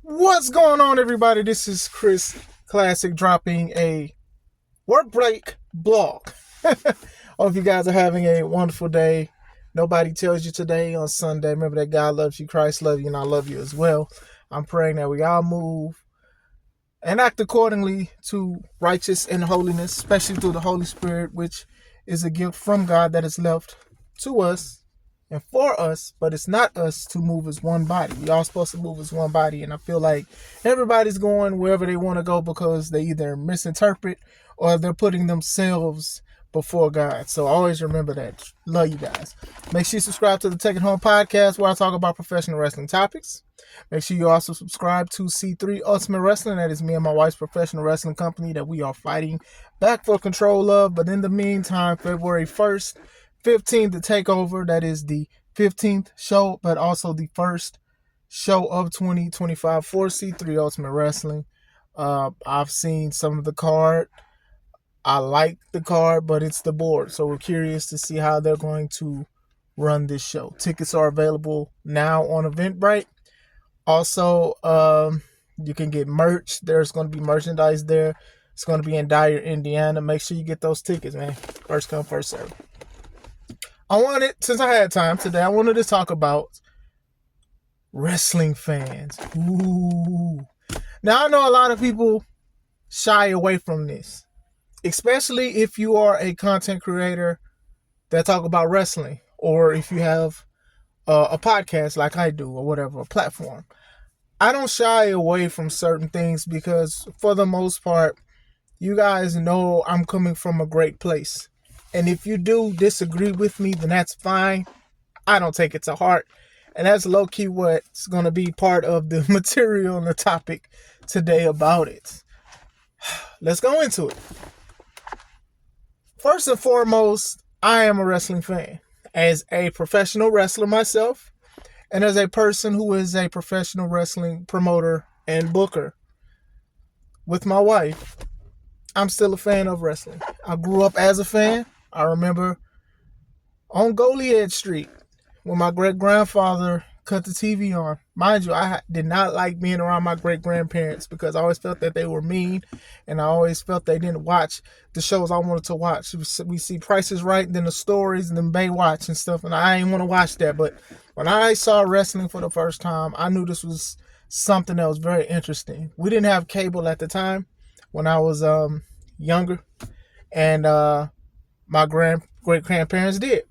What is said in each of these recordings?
What's going on, everybody? This is Chris Classic dropping a work break blog. Hope you guys are having a wonderful day. Nobody tells you today on Sunday. Remember that God loves you, Christ loves you, and I love you as well. I'm praying that we all move and act accordingly to righteous and holiness, especially through the Holy Spirit, which is a gift from God that is left to us and for us, but it's not us to move as one body. We all supposed to move as one body, and I feel like everybody's going wherever they want to go because they either misinterpret or they're putting themselves before God. So always remember that. Love you guys. Make sure you subscribe to the Take It Home podcast where I talk about professional wrestling topics. Make sure you also subscribe to C3 Ultimate Wrestling. That is me and my wife's professional wrestling company that we are fighting back for control of. But in the meantime, February 1st, 15th, the takeover. That is the 15th show, but also the first show of 2025 for C3 Ultimate Wrestling. I've seen some of the card. I like the card, but it's the board. So we're curious to see how they're going to run this show. Tickets are available now on Eventbrite. Also, you can get merch. There's going to be merchandise there. It's going to be in Dyer, Indiana. Make sure you get those tickets, man. First come, first serve. Since I had time today, I wanted to talk about wrestling fans. Ooh. Now, I know a lot of people shy away from this, especially if you are a content creator that talk about wrestling, or if you have a podcast like I do, or whatever, a platform. I don't shy away from certain things because, for the most part, you guys know I'm coming from a great place. And if you do disagree with me, then that's fine. I don't take it to heart. And that's low-key what's going to be part of the material and the topic today about it. Let's go into it. First and foremost, I am a wrestling fan. As a professional wrestler myself, and as a person who is a professional wrestling promoter and booker with my wife, I'm still a fan of wrestling. I grew up as a fan. I remember on Goliad Street when my great-grandfather cut the TV on. Mind you, I did not like being around my great-grandparents because I always felt that they were mean, and I always felt they didn't watch the shows I wanted to watch. We see Price is Right, and then the stories, and then Baywatch and stuff, and I didn't want to watch that. But when I saw wrestling for the first time, I knew this was something that was very interesting. We didn't have cable at the time when I was younger, and my great-grandparents did.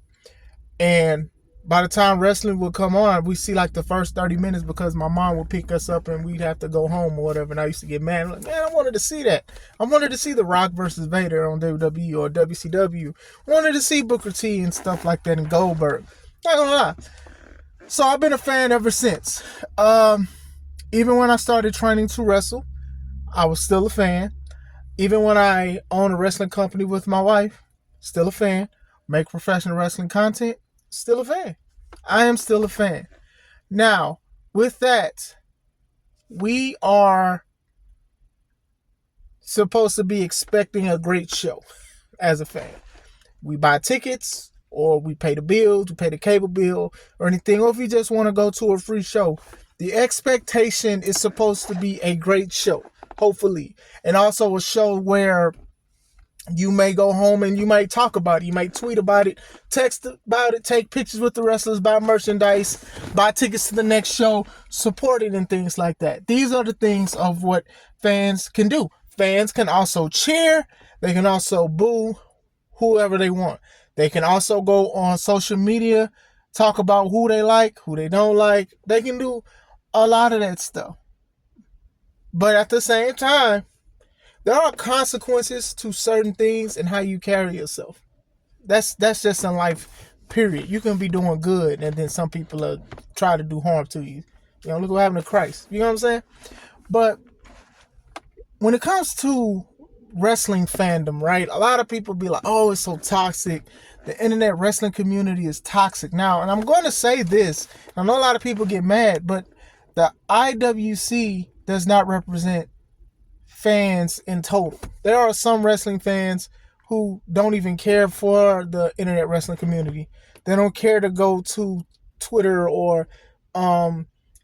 And by the time wrestling would come on, we see like the first 30 minutes because my mom would pick us up and we'd have to go home or whatever. And I used to get mad. I'm like, man, I wanted to see that. I wanted to see The Rock versus Vader on WWE or WCW. I wanted to see Booker T and stuff like that and Goldberg. Not gonna lie. So I've been a fan ever since. Even when I started training to wrestle, I was still a fan. Even when I own a wrestling company with my wife, still a fan. Make professional wrestling content, still a fan. I am still a fan. Now, with that, we are supposed to be expecting a great show as a fan. We buy tickets, or we pay the bills, we pay the cable bill, or anything, or if you just want to go to a free show. The expectation is supposed to be a great show, hopefully. And also a show where you may go home and you might talk about it. You might tweet about it, text about it, take pictures with the wrestlers, buy merchandise, buy tickets to the next show, support it, and things like that. These are the things of what fans can do. Fans can also cheer. They can also boo whoever they want. They can also go on social media, talk about who they like, who they don't like. They can do a lot of that stuff. But at the same time, there are consequences to certain things and how you carry yourself. That's just in life, period. You can be doing good and then some people try to do harm to you. You know, look what happened to Christ. You know what I'm saying? But when it comes to wrestling fandom, right, a lot of people be like, oh, it's so toxic. The internet wrestling community is toxic. Now, and I'm going to say this, I know a lot of people get mad, but the IWC does not represent fans in total. There are some wrestling fans who don't even care for the internet wrestling community. They don't care to go to Twitter or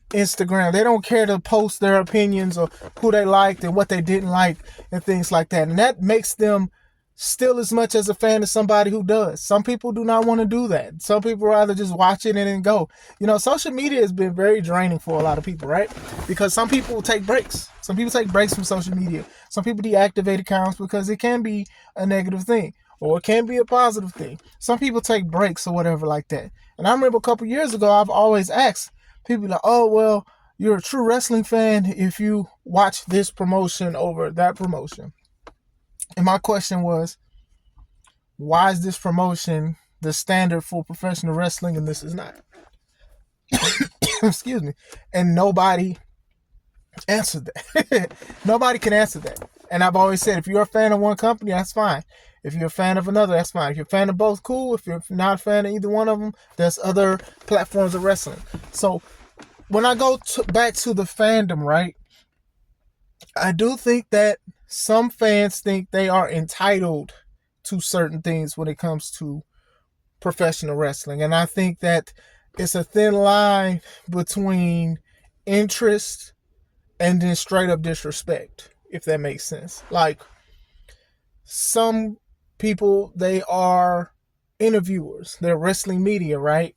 Instagram. They don't care to post their opinions or who they liked and what they didn't like and things like that. And that makes them still as much as a fan of somebody who does. Some people do not want to do that. Some people rather just watch it and then go. Social media has been very draining for a lot of people, right? Because some people take breaks. Some people take breaks from social media. Some people deactivate accounts because it can be a negative thing or it can be a positive thing. Some people take breaks or whatever like that. And I remember a couple years ago, I've always asked people like, oh, well, you're a true wrestling fan if you watch this promotion over that promotion. And my question was, why is this promotion the standard for professional wrestling and this is not? Excuse me. And nobody answered that. Nobody can answer that. And I've always said, if you're a fan of one company, that's fine. If you're a fan of another, that's fine. If you're a fan of both, cool. If you're not a fan of either one of them, there's other platforms of wrestling. So when I go back to the fandom, right, I do think that some fans think they are entitled to certain things when it comes to professional wrestling. And I think that it's a thin line between interest and then straight up disrespect, if that makes sense. Like, some people, they are interviewers. They're wrestling media, right?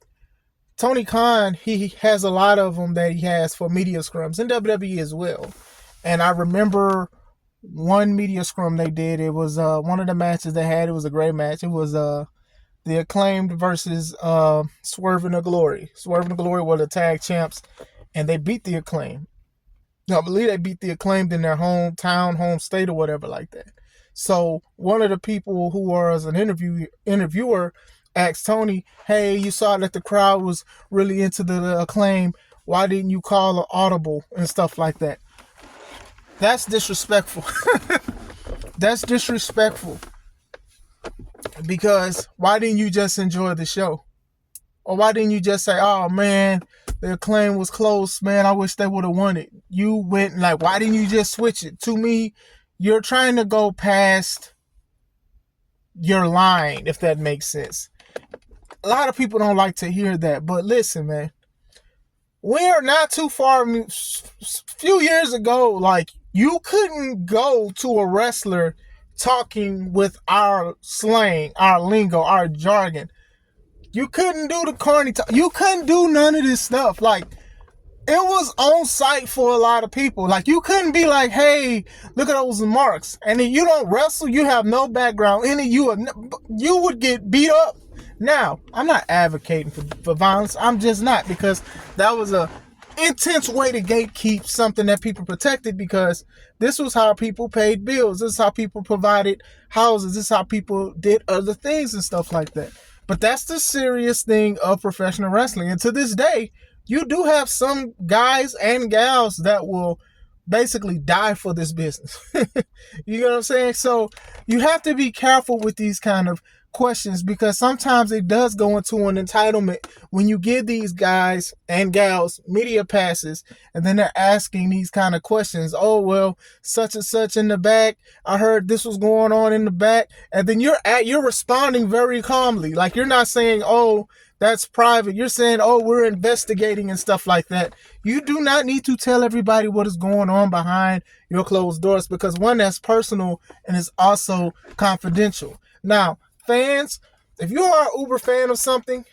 Tony Khan, he has a lot of them that he has for media scrums in WWE as well. And I remember one media scrum they did. It was one of the matches they had. It was a great match. It was the Acclaimed versus Swerve and the Glory. Swerve and the Glory were the tag champs, and they beat the Acclaimed. I believe they beat the Acclaimed in their hometown, home state, or whatever like that. So one of the people who was an interviewer asked Tony, hey, you saw that the crowd was really into the Acclaim. Why didn't you call an audible and stuff like that? That's disrespectful. That's disrespectful. Because why didn't you just enjoy the show? Or why didn't you just say, oh man, the Acclaim was close, man, I wish they would have won it. You went like, why didn't you just switch it? To me, you're trying to go past your line, if that makes sense. A lot of people don't like to hear that, but listen, man, we're not too far. A few years ago, like, you couldn't go to a wrestler talking with our slang, our lingo, our jargon. You couldn't do the corny talk. You couldn't do none of this stuff. Like, it was on site for a lot of people. Like, you couldn't be like, hey, look at those marks. And if you don't wrestle, you have no background in it, you would get beat up. Now, I'm not advocating for violence. I'm just not, because that was a intense way to gatekeep something that people protected, because this was how people paid bills. This is how people provided houses. This is how people did other things and stuff like that. But that's the serious thing of professional wrestling. And to this day, you do have some guys and gals that will basically die for this business. You know what I'm saying? So you have to be careful with these kind of questions, because sometimes it does go into an entitlement when you give these guys and gals media passes and then they're asking these kind of questions. Oh, well, such and such in the back, I heard this was going on in the back, and then you're responding very calmly. Like, you're not saying, oh, that's private. You're saying, oh, we're investigating and stuff like that. You do not need to tell everybody what is going on behind your closed doors, because one, that's personal and is also confidential. Now, fans, if you are an uber fan of something,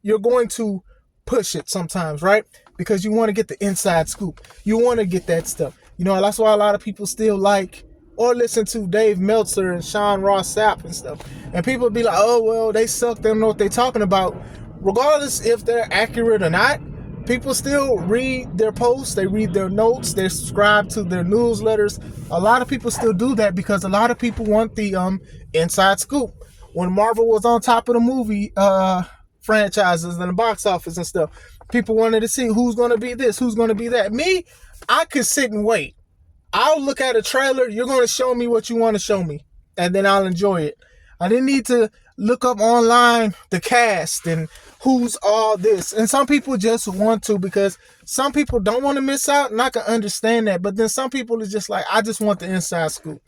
you're going to push it sometimes, right? Because you want to get the inside scoop. You want to get that stuff. You know, that's why a lot of people still like or listen to Dave Meltzer and Sean Ross Sapp and stuff. And people be like, oh, well, they suck. They don't know what they're talking about. Regardless if they're accurate or not, people still read their posts. They read their notes. They subscribe to their newsletters. A lot of people still do that because a lot of people want the inside scoop. When Marvel was on top of the movie franchises and the box office and stuff, people wanted to see who's going to be this, who's going to be that. Me, I could sit and wait. I'll look at a trailer. You're going to show me what you want to show me, and then I'll enjoy it. I didn't need to look up online the cast and who's all this. And some people just want to, because some people don't want to miss out, and I can understand that. But then some people are just like, I just want the inside scoop.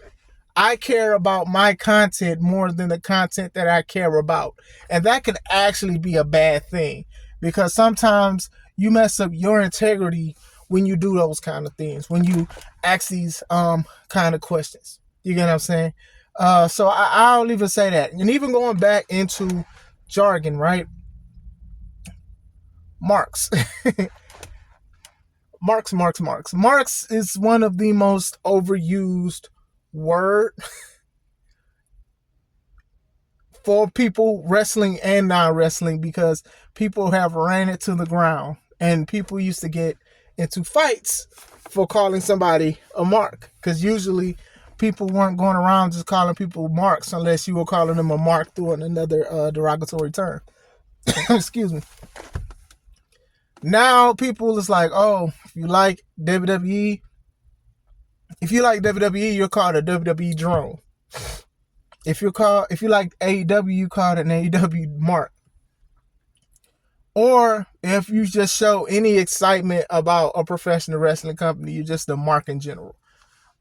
I care about my content more than the content that I care about. And that could actually be a bad thing, because sometimes You mess up your integrity when you do those kind of things, when you ask these kind of questions. You get what I'm saying? So I'll even say that. And even going back into jargon, right? Marx. Marx is one of the most overused word for people wrestling and non-wrestling, because people have ran it to the ground, and people used to get into fights for calling somebody a mark, because usually people weren't going around just calling people marks unless you were calling them a mark through another derogatory term. Excuse me. Now people is like, oh, if you like WWE, you're called a WWE drone. If you like AEW, you call it an AEW mark. Or if you just show any excitement about a professional wrestling company, you're just a mark in general.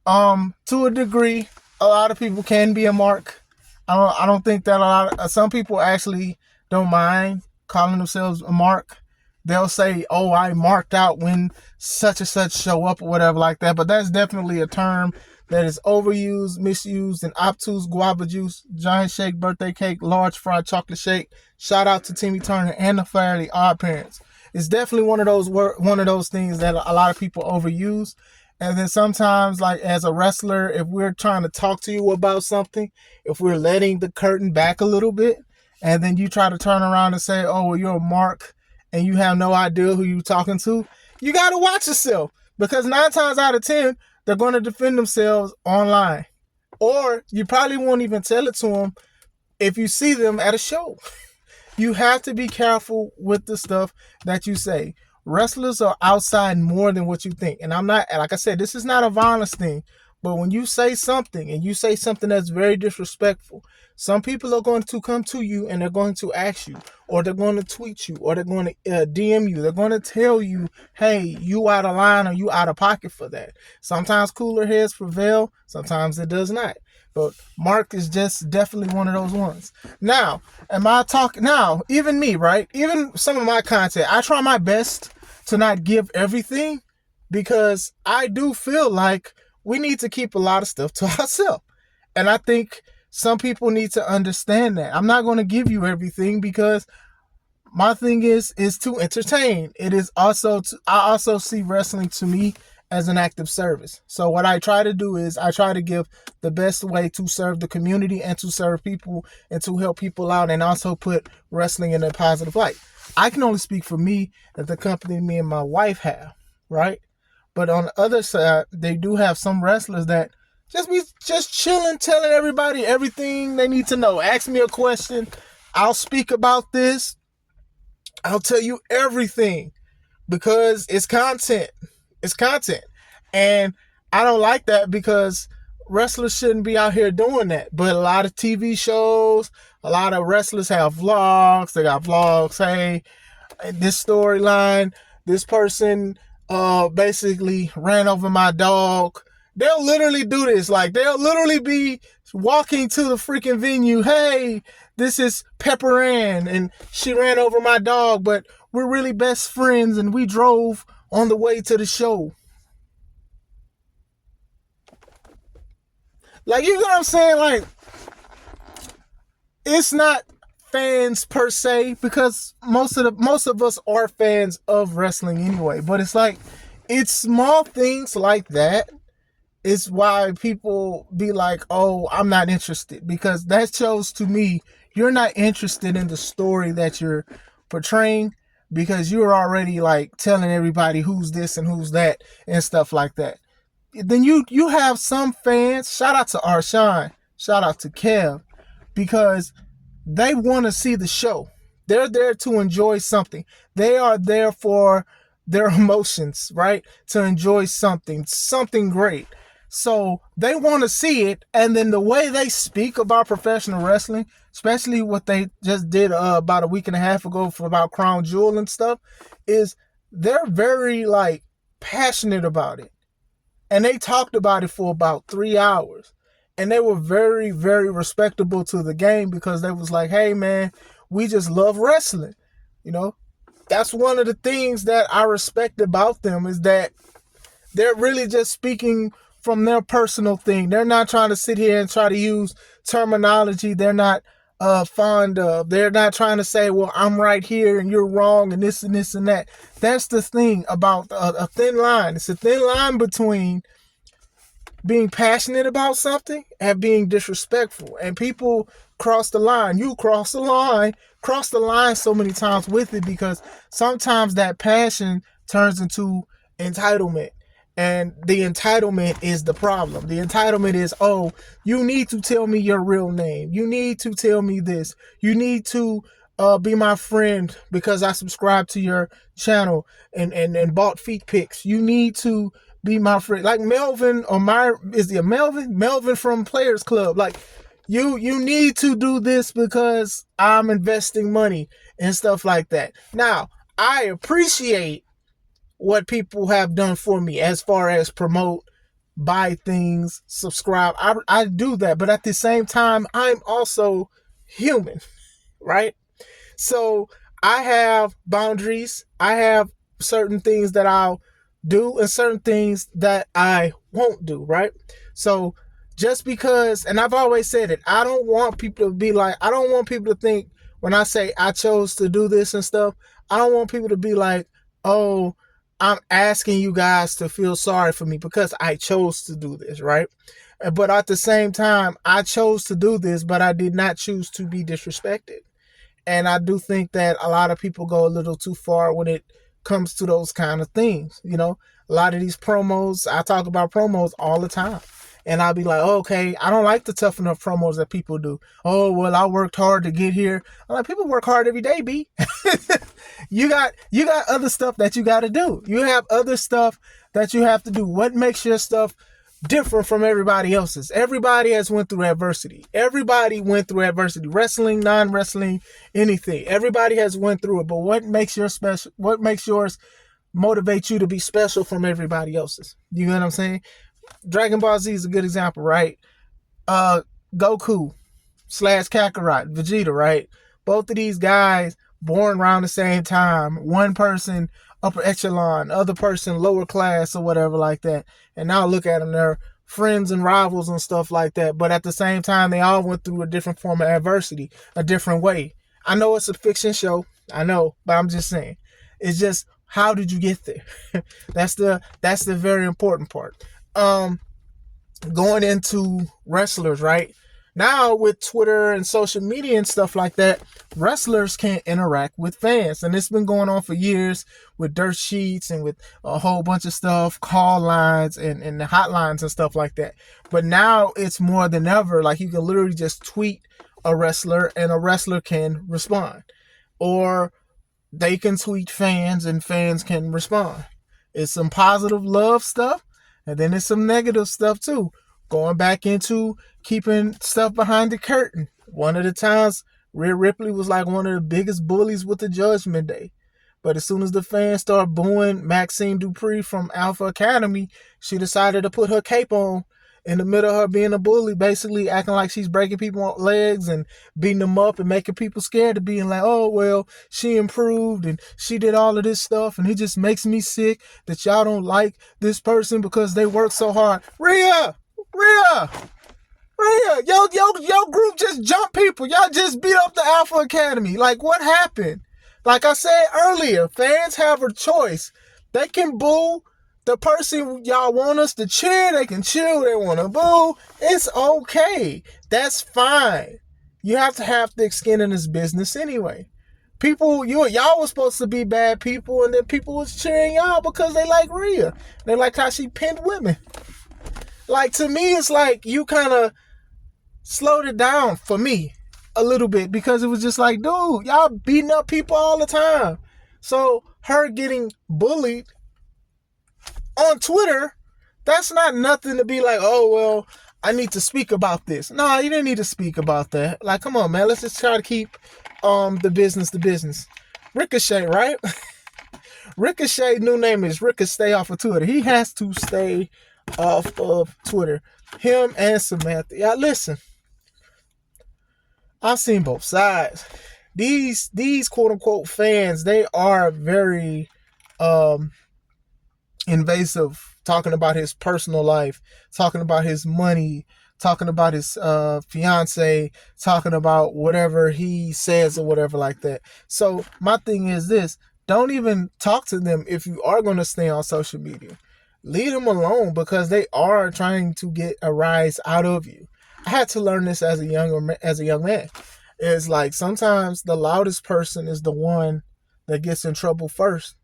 To a degree, a lot of people can be a mark. I don't think that some people actually don't mind calling themselves a mark. They'll say, oh, I marked out when such and such show up or whatever like that. But that's definitely a term that is overused, misused, and obtuse. Guava juice, giant shake, birthday cake, large fried chocolate shake. Shout out to Timmy Turner and the Fairly Odd Parents. It's definitely one of those things that a lot of people overuse. And then sometimes, like as a wrestler, if we're trying to talk to you about something, if we're letting the curtain back a little bit, and then you try to turn around and say, oh, well, you're a mark, and you have no idea who you're talking to, you got to watch yourself, because 9 times out of 10, they're going to defend themselves online. Or you probably won't even tell it to them if you see them at a show. You have to be careful with the stuff that you say. Wrestlers are outside more than what you think. And I'm not, like I said, this is not a violence thing. But when you say something, and you say something that's very disrespectful, some people are going to come to you and they're going to ask you, or they're going to tweet you, or they're going to DM you. They're going to tell you, hey, you out of line or you out of pocket for that. Sometimes cooler heads prevail. Sometimes it does not. But Mark is just definitely one of those ones. Now, even me, right? Even some of my content, I try my best to not give everything, because I do feel like we need to keep a lot of stuff to ourselves. And I think some people need to understand that. I'm not going to give you everything, because my thing is to entertain. It is also I also see wrestling to me as an act of service. So what I try to do is I try to give the best way to serve the community and to serve people and to help people out, and also put wrestling in a positive light. I can only speak for me and the company me and my wife have, right? But on the other side, they do have some wrestlers that just chilling, telling everybody everything they need to know. Ask me a question, I'll speak about this. I'll tell you everything, because it's content. It's content. And I don't like that, because wrestlers shouldn't be out here doing that. But a lot of TV shows, a lot of wrestlers have vlogs. They got vlogs. Hey, this storyline, this person basically ran over my dog. They'll literally do this. Like, they'll literally be walking to the freaking venue. Hey, this is Pepper Ann, and she ran over my dog, but we're really best friends, and we drove on the way to the show. Like, you know what I'm saying? Like, it's not fans per se, because most of us are fans of wrestling anyway. But it's like, it's small things like that is why people be like, oh, I'm not interested, because that shows to me you're not interested in the story that you're portraying, because you're already like telling everybody who's this and who's that and stuff like that. Then you have some fans, shout out to Arshawn, shout out to Kev, because they want to see the show. They're there to enjoy something. They are there for their emotions, right? To enjoy something great. So they want to see it. And then the way they speak about professional wrestling, especially what they just did about a week and a half ago about Crown Jewel and stuff, is they're very like passionate about it. And they talked about it for about 3 hours. And they were very, very respectable to the game, because they was like, hey man, we just love wrestling, you know? that's one of the things that I respect about them, is that they're really just speaking from their personal thing. They're not trying to sit here and try to use terminology they're not fond of. They're not trying to say, well, I'm right here and you're wrong and this and this and that. That's the thing about a thin line. It's a thin line between being passionate about something and being disrespectful. And people cross the line. You cross the line so many times with it, because sometimes that passion turns into entitlement. And the entitlement is the problem. The entitlement is, oh, you need to tell me your real name. You need to tell me this. You need to be my friend because I subscribe to your channel and bought feet pics. You need to be my friend. Like Melvin, or is it Melvin? Melvin from Players Club. Like, you need to do this because I'm investing money and stuff like that. Now, I appreciate what people have done for me as far as promote, buy things, subscribe. I do that. But at the same time, I'm also human, right? So I have boundaries. I have certain things that I'll do and certain things that I won't do, right? So just because, and I've always said it, I don't want people to think when I say I chose to do this and stuff, I don't want people to be like, oh, I'm asking you guys to feel sorry for me because I chose to do this, right? But at the same time, I chose to do this, but I did not choose to be disrespected. And I do think that a lot of people go a little too far when it comes to those kind of things. You know, a lot of these promos, I talk about promos all the time. And I'll be like, oh, okay, I don't like the tough enough promos that people do. Oh, well, I worked hard to get here. I'm like, people work hard every day, B. You got other stuff that you got to do. You have other stuff that you have to do. What makes your stuff different from everybody else's? Everybody has went through adversity. Everybody went through adversity. Wrestling, non-wrestling, anything. Everybody has went through it. But what makes yours special? What makes yours motivate you to be special from everybody else's? You know what I'm saying? Dragon Ball Z is a good example, right? Goku / Kakarot, Vegeta, right? Both of these guys born around the same time. One person upper echelon, other person lower class or whatever like that. And now look at them, they're friends and rivals and stuff like that. But at the same time, they all went through a different form of adversity, a different way. I know it's a fiction show, I know, but I'm just saying, it's just, how did you get there? That's the very important part. Going into wrestlers, right? Now with Twitter and social media and stuff like that, wrestlers can't interact with fans. And it's been going on for years with dirt sheets and with a whole bunch of stuff, call lines and the hotlines and stuff like that. But now it's more than ever. Like, you can literally just tweet a wrestler and a wrestler can respond. Or they can tweet fans and fans can respond. It's some positive love stuff. And then there's some negative stuff too. Going back into keeping stuff behind the curtain. One of the times, Rhea Ripley was like one of the biggest bullies with the Judgment Day. But as soon as the fans started booing Maxine Dupree from Alpha Academy, she decided to put her cape on in the middle of her being a bully, basically acting like she's breaking people's legs and beating them up and making people scared, to being like, oh, well, she improved and she did all of this stuff and it just makes me sick that y'all don't like this person because they work so hard. Rhea, your group just jumped people. Y'all just beat up the Alpha Academy. Like, what happened? Like I said earlier, fans have a choice. They can boo the person y'all want us to cheer. They can cheer. They want to boo. It's okay. That's fine. You have to have thick skin in this business anyway. People, y'all was supposed to be bad people, and then people was cheering y'all because they like Rhea. They like how she pinned women. Like, to me, it's like you kind of slowed it down for me a little bit, because it was just like, dude, y'all beating up people all the time. So her getting bullied on Twitter, that's not nothing to be like, oh, well, I need to speak about this. No, you didn't need to speak about that. Like, come on, man. Let's just try to keep the business. Ricochet, right? Ricochet, new name is Ricochet off of Twitter. He has to stay off of Twitter. Him and Samantha. Yeah, listen. I've seen both sides. these quote unquote fans, they are very invasive, talking about his personal life, talking about his money, talking about his fiance, talking about whatever he says or whatever like that. So my thing is this: don't even talk to them if you are going to stay on social media. Leave them alone, because they are trying to get a rise out of you. I had to learn this as a young man. It's like sometimes the loudest person is the one that gets in trouble first,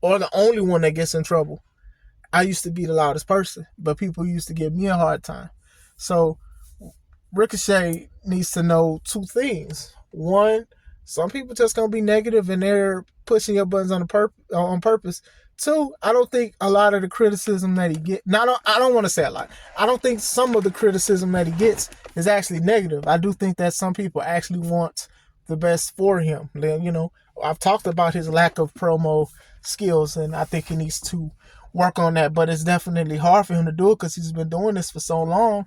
or the only one that gets in trouble. I used to be the loudest person, but people used to give me a hard time. So Ricochet needs to know two things. One, some people just gonna be negative and they're pushing your buttons on purpose. Two, I don't think a lot of the criticism that he gets. I don't want to say a lot. I don't think some of the criticism that he gets is actually negative. I do think that some people actually want the best for him. You know, I've talked about his lack of promo skills, and I think he needs to work on that. But it's definitely hard for him to do it because he's been doing this for so long.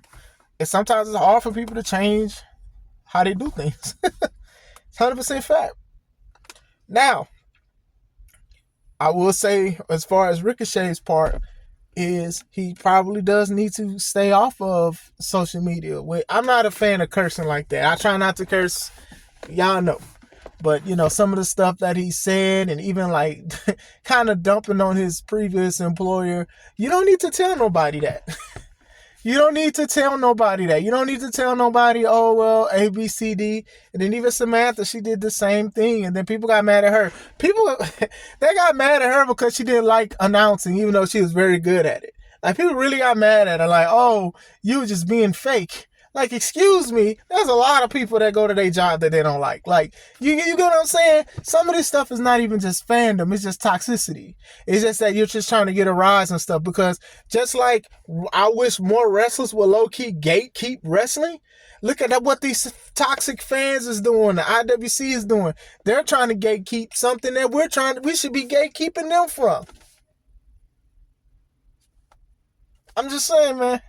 And sometimes it's hard for people to change how they do things. It's 100% fact. Now, I will say, as far as Ricochet's part, is he probably does need to stay off of social media. I'm not a fan of cursing like that. I try not to curse. Y'all know. But, you know, some of the stuff that he said, and even like kind of dumping on his previous employer, you don't need to tell nobody that. You don't need to tell nobody that. You don't need to tell nobody, oh, well, A, B, C, D. And then even Samantha, she did the same thing. And then people got mad at her. They got mad at her because she didn't like announcing, even though she was very good at it. Like, people really got mad at her. Like, oh, you were just being fake. Like, excuse me, there's a lot of people that go to their job that they don't like. Like, you get what I'm saying? Some of this stuff is not even just fandom. It's just toxicity. It's just that you're just trying to get a rise and stuff. Because just like I wish more wrestlers would low-key gatekeep wrestling, look at what these toxic fans is doing, the IWC is doing. They're trying to gatekeep something that we should be gatekeeping them from. I'm just saying, man.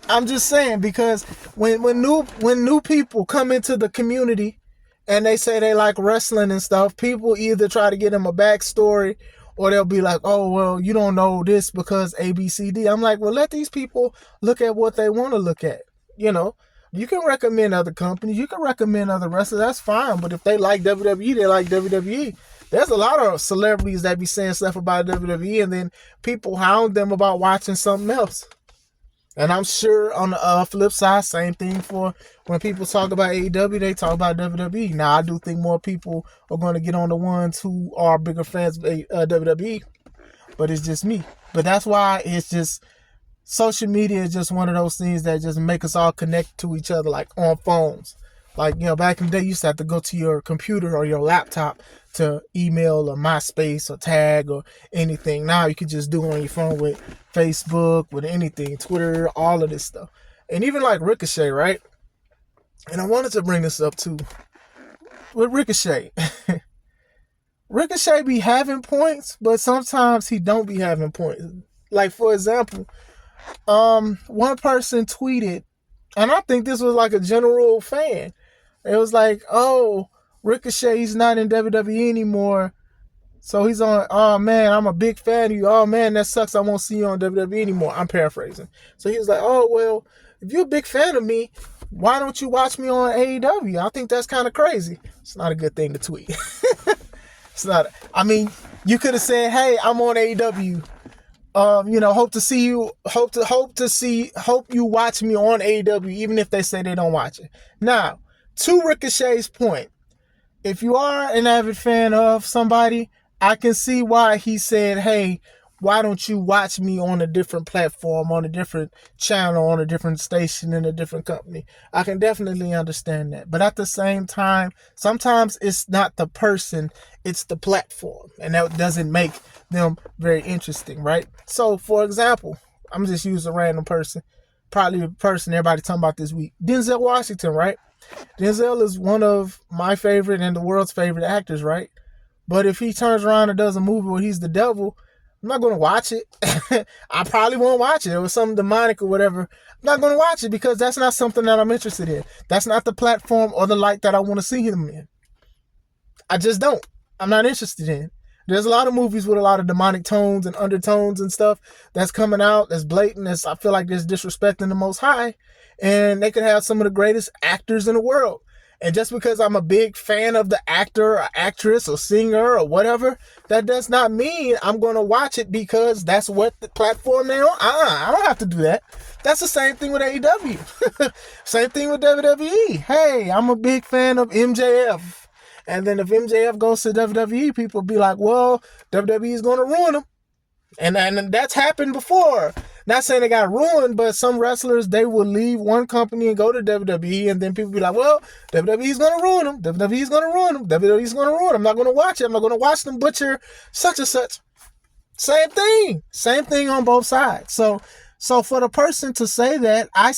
I'm just saying, because when new people come into the community and they say they like wrestling and stuff, people either try to get them a backstory, or they'll be like, oh, well, you don't know this because ABCD. I'm like, well, let these people look at what they want to look at. You know, you can recommend other companies, you can recommend other wrestlers, that's fine. But if they like WWE, they like WWE. There's a lot of celebrities that be saying stuff about WWE, and then people hound them about watching something else. And I'm sure on the flip side, same thing for when people talk about AEW, they talk about WWE. Now, I do think more people are going to get on the ones who are bigger fans of WWE, but it's just me. But that's why it's just, social media is just one of those things that just make us all connect to each other, like on phones. Like, you know, back in the day, you used to have to go to your computer or your laptop to email or MySpace or tag or anything. Now you can just do it on your phone with Facebook, with anything, Twitter, all of this stuff. And even like Ricochet, right? And I wanted to bring this up too. With Ricochet. Ricochet be having points, but sometimes he don't be having points. Like, for example, one person tweeted, and I think this was like a general fan. It was like, oh, Ricochet's not in WWE anymore. So he's on, oh man, I'm a big fan of you. Oh man, that sucks. I won't see you on WWE anymore. I'm paraphrasing. So he was like, oh, well, if you're a big fan of me, why don't you watch me on AEW? I think that's kind of crazy. It's not a good thing to tweet. It's not. I mean, you could have said, hey, I'm on AEW. You know, hope you watch me on AEW, even if they say they don't watch it. Now, to Ricochet's point, if you are an avid fan of somebody, I can see why he said, hey, why don't you watch me on a different platform, on a different channel, on a different station, in a different company. I can definitely understand that. But at the same time, sometimes it's not the person, it's the platform. And that doesn't make them very interesting, right? So, for example, I'm just using a random person, probably the person everybody talking about this week, Denzel Washington, right? Denzel is one of my favorite and the world's favorite actors, right? But if he turns around and does a movie where he's the devil, I'm not going to watch it. I probably won't watch it. It was something demonic or whatever. I'm not going to watch it because that's not something that I'm interested in. That's not the platform or the light that I want to see him in. I just don't. I'm not interested in. There's a lot of movies with a lot of demonic tones and undertones and stuff that's coming out that's blatant. I feel like there's disrespecting the Most High, and they could have some of the greatest actors in the world. And just because I'm a big fan of the actor or actress or singer or whatever, that does not mean I'm going to watch it because that's what the platform they're on. I don't have to do that. That's the same thing with AEW. Same thing with WWE. Hey, I'm a big fan of MJF. And then if MJF goes to WWE, people be like, well, WWE is going to ruin him. And that's happened before. Not saying they got ruined, but some wrestlers, they will leave one company and go to WWE, and then people be like, well, WWE is going to ruin them. WWE is going to ruin them. WWE is going to ruin them. I'm not going to watch it. I'm not going to watch them butcher such and such. Same thing. Same thing on both sides. So for the person to say that, I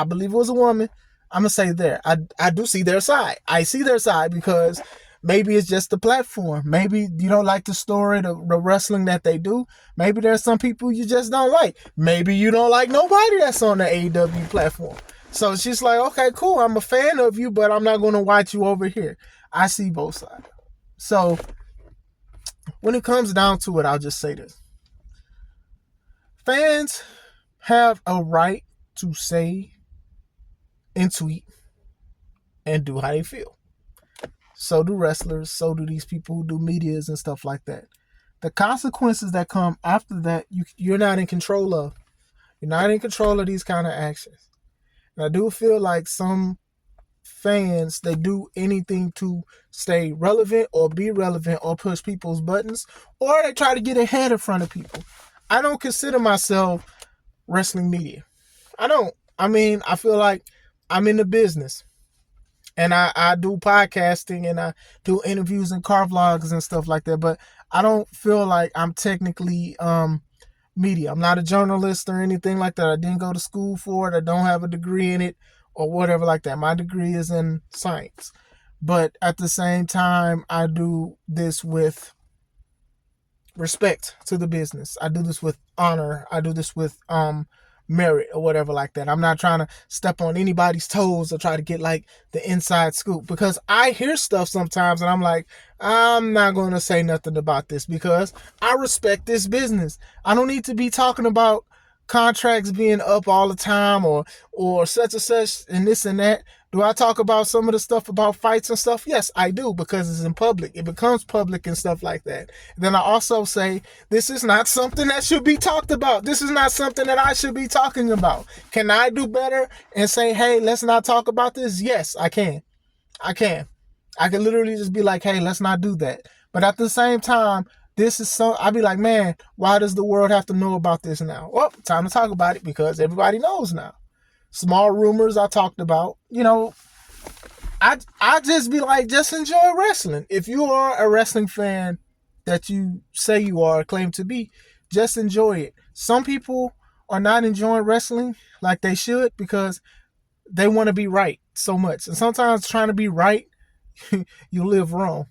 believe it was a woman, I'm going to say there. I do see their side. I see their side because maybe it's just the platform. Maybe you don't like the story, the wrestling that they do. Maybe there's some people you just don't like. Maybe you don't like nobody that's on the AEW platform. So it's just like, okay, cool. I'm a fan of you, but I'm not going to watch you over here. I see both sides. So when it comes down to it, I'll just say this. Fans have a right to say and tweet and do how they feel. So do wrestlers, so do these people who do medias and stuff like that. The consequences that come after that, you're not in control of. You're not in control of these kind of actions. And I do feel like some fans, they do anything to stay relevant or be relevant or push people's buttons, or they try to get ahead in front of people. I don't consider myself wrestling media. I don't. I mean, I feel like I'm in the business. And I do podcasting and I do interviews and car vlogs and stuff like that. But I don't feel like I'm technically media. I'm not a journalist or anything like that. I didn't go to school for it. I don't have a degree in it or whatever like that. My degree is in science. But at the same time, I do this with respect to the business. I do this with honor. I do this with merit or whatever like that. I'm not trying to step on anybody's toes or try to get like the inside scoop, because I hear stuff sometimes and I'm like, I'm not going to say nothing about this because I respect this business. I don't need to be talking about contracts being up all the time or such and such and this and that. Do I talk about some of the stuff about fights and stuff? Yes, I do, because it's in public. It becomes public and stuff like that. Then I also say, this is not something that should be talked about. This is not something that I should be talking about. Can I do better and say, hey, let's not talk about this? Yes, I can. I can literally just be like, hey, let's not do that. But at the same time, I'd be like, man, why does the world have to know about this now? Well, time to talk about it because everybody knows now. Small rumors I talked about, I just be like, just enjoy wrestling. If you are a wrestling fan that you say you are, claim to be, just enjoy it. Some people are not enjoying wrestling like they should because they want to be right so much. And sometimes trying to be right, you live wrong.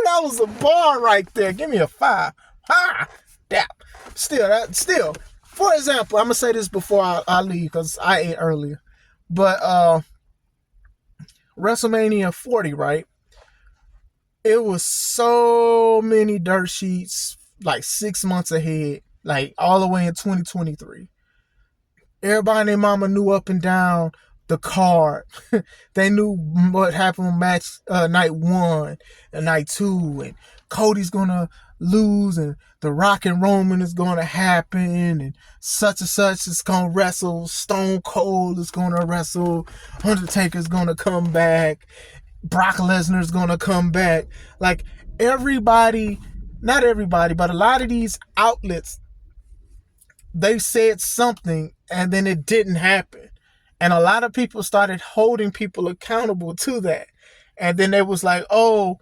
That was a bar right there. Give me a 5. Ha! Dap. Still. For example, I'm going to say this before I leave because I ate earlier. But WrestleMania 40, right? It was so many dirt sheets, like 6 months ahead, like all the way in 2023. Everybody and their mama knew up and down the card. They knew what happened on match night 1 and night 2, and Cody's gonna lose, and The Rock and Roman is gonna happen, and such is gonna wrestle, Stone Cold is gonna wrestle, Undertaker's gonna come back, Brock Lesnar's gonna come back. Like everybody, not everybody, but a lot of these outlets, they said something and then it didn't happen. And a lot of people started holding people accountable to that. And then it was like, oh,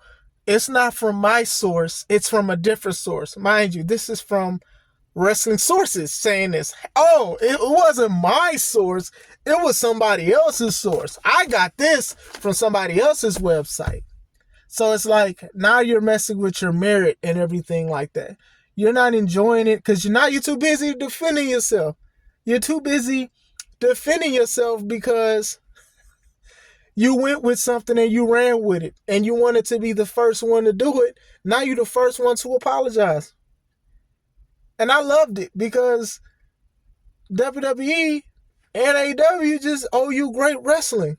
it's not from my source. It's from a different source. Mind you, this is from wrestling sources saying this. Oh, it wasn't my source. It was somebody else's source. I got this from somebody else's website. So it's like, now you're messing with your merit and everything like that. You're not enjoying it because you're too busy defending yourself. You're too busy defending yourself because You went with something and you ran with it, and you wanted to be the first one to do it. Now you're the first one to apologize. And I loved it because WWE and AEW just owe you great wrestling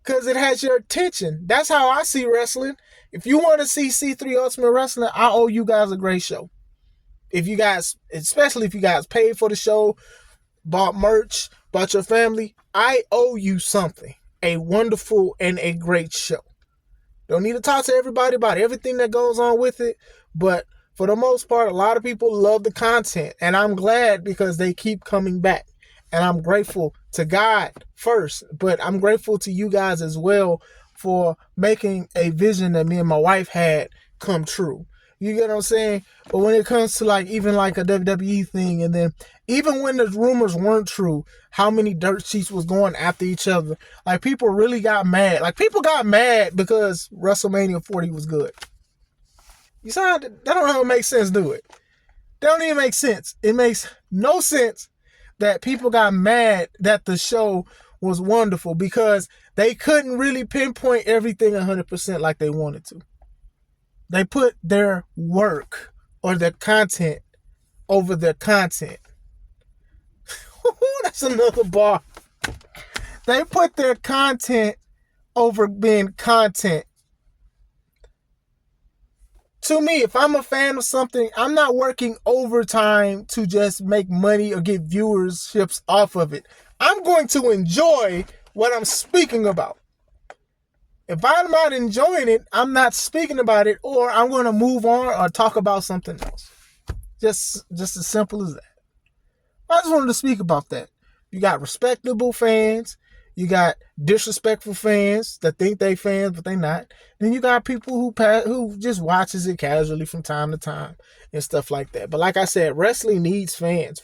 because it has your attention. That's how I see wrestling. If you want to see C3 Ultimate Wrestling, I owe you guys a great show. If you guys, especially if you guys paid for the show, bought merch, bought your family, I owe you something. A wonderful and a great show. Don't need to talk to everybody about everything that goes on with it, but for the most part, a lot of people love the content, and I'm glad because they keep coming back. And I'm grateful to God first, but I'm grateful to you guys as well for making a vision that me and my wife had come true. You get what I'm saying? But when it comes to like even like a WWE thing, and then even when the rumors weren't true, how many dirt sheets was going after each other, like people really got mad. Like people got mad because WrestleMania 40 was good. You saw that don't even make sense, do it? That don't even make sense. It makes no sense that people got mad that the show was wonderful because they couldn't really pinpoint everything 100% like they wanted to. They put their work or their content over their content. That's another bar. They put their content over being content. To me, if I'm a fan of something, I'm not working overtime to just make money or get viewerships off of it. I'm going to enjoy what I'm speaking about. If I'm not enjoying it, I'm not speaking about it, or I'm going to move on or talk about something else. Just as simple as that. I just wanted to speak about that. You got respectable fans. You got disrespectful fans that think they fans, but they not. Then you got people who just watches it casually from time to time and stuff like that. But like I said, wrestling needs fans.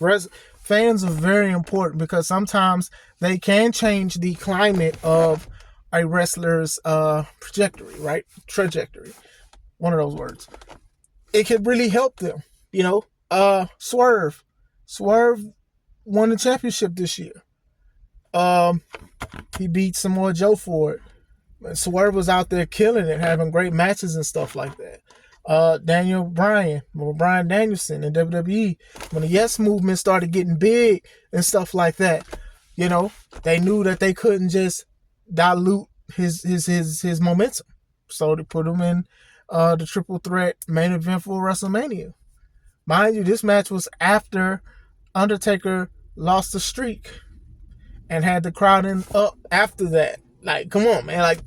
Fans are very important because sometimes they can change the climate of a wrestler's trajectory, right? Trajectory. One of those words. It could really help them, you know. Swerve won the championship this year. He beat Samoa Joe for it. Swerve was out there killing it, having great matches and stuff like that. Daniel Bryan, or Bryan Danielson in WWE, when the Yes Movement started getting big and stuff like that, you know, they knew that they couldn't just dilute his momentum. So they put him in the triple threat main event for WrestleMania. Mind you, this match was after Undertaker lost the streak and had the crowd up after that. Like, come on, man. Like,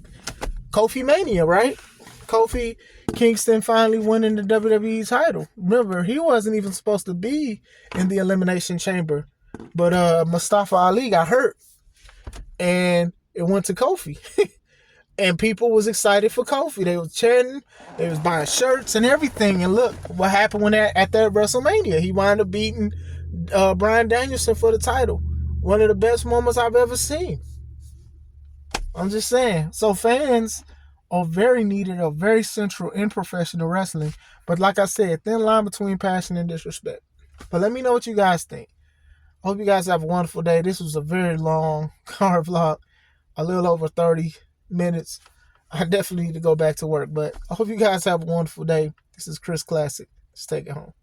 Kofi Mania, right? Kofi Kingston finally winning the WWE title. Remember, he wasn't even supposed to be in the Elimination Chamber. But Mustafa Ali got hurt. And it went to Kofi. And people was excited for Kofi. They was chanting. They was buying shirts and everything. And look what happened when at that WrestleMania. He wound up beating Bryan Danielson for the title. One of the best moments I've ever seen. I'm just saying. So fans are very needed, are very central in professional wrestling. But like I said, thin line between passion and disrespect. But let me know what you guys think. I hope you guys have a wonderful day. This was a very long car vlog. A little over 30 minutes. I definitely need to go back to work. But I hope you guys have a wonderful day. This is Chris Classic. Just take it home.